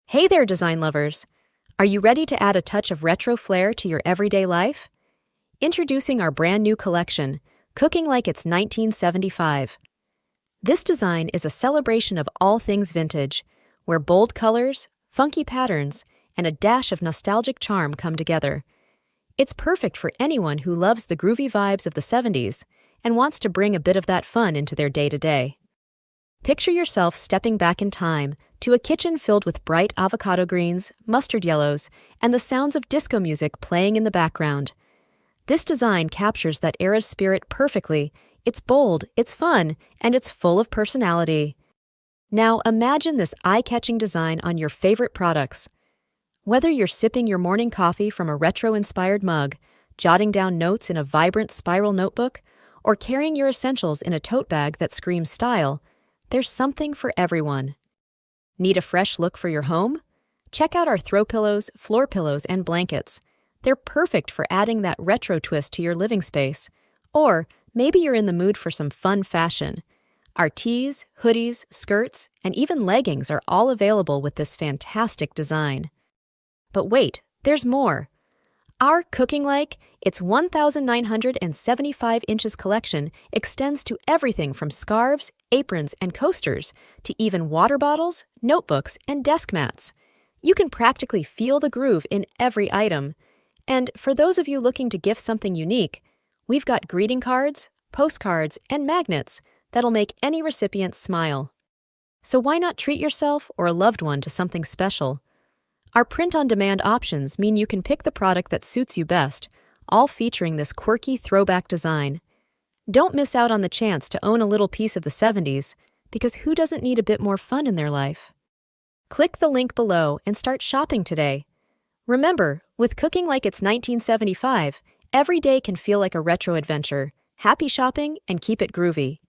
Hey there, design lovers! Are you ready to add a touch of retro flair to your everyday life? Introducing our brand new collection, Cooking Like It's 1975. This design is a celebration of all things vintage, where bold colors, funky patterns, and a dash of nostalgic charm come together. It's perfect for anyone who loves the groovy vibes of the 70s and wants to bring a bit of that fun into their day-to-day. Picture yourself stepping back in time to a kitchen filled with bright avocado greens, mustard yellows, and the sounds of disco music playing in the background. This design captures that era's spirit perfectly. It's bold, it's fun, and it's full of personality. Now imagine this eye-catching design on your favorite products. Whether you're sipping your morning coffee from a retro-inspired mug, jotting down notes in a vibrant spiral notebook, or carrying your essentials in a tote bag that screams style, there's something for everyone. Need a fresh look for your home? Check out our throw pillows, floor pillows, and blankets. They're perfect for adding that retro twist to your living space. Or maybe you're in the mood for some fun fashion. Our tees, hoodies, skirts, and even leggings are all available with this fantastic design. But wait, there's more. Our Cooking Like It's 1,975 inches collection extends to everything from scarves, aprons, and coasters to even water bottles, notebooks, and desk mats. You can practically feel the groove in every item. And for those of you looking to gift something unique, we've got greeting cards, postcards, and magnets that'll make any recipient smile. So why not treat yourself or a loved one to something special? Our print-on-demand options mean you can pick the product that suits you best, all featuring this quirky throwback design. Don't miss out on the chance to own a little piece of the 70s, because who doesn't need a bit more fun in their life? Click the link below and start shopping today. Remember, with Cooking Like It's 1975, every day can feel like a retro adventure. Happy shopping and keep it groovy.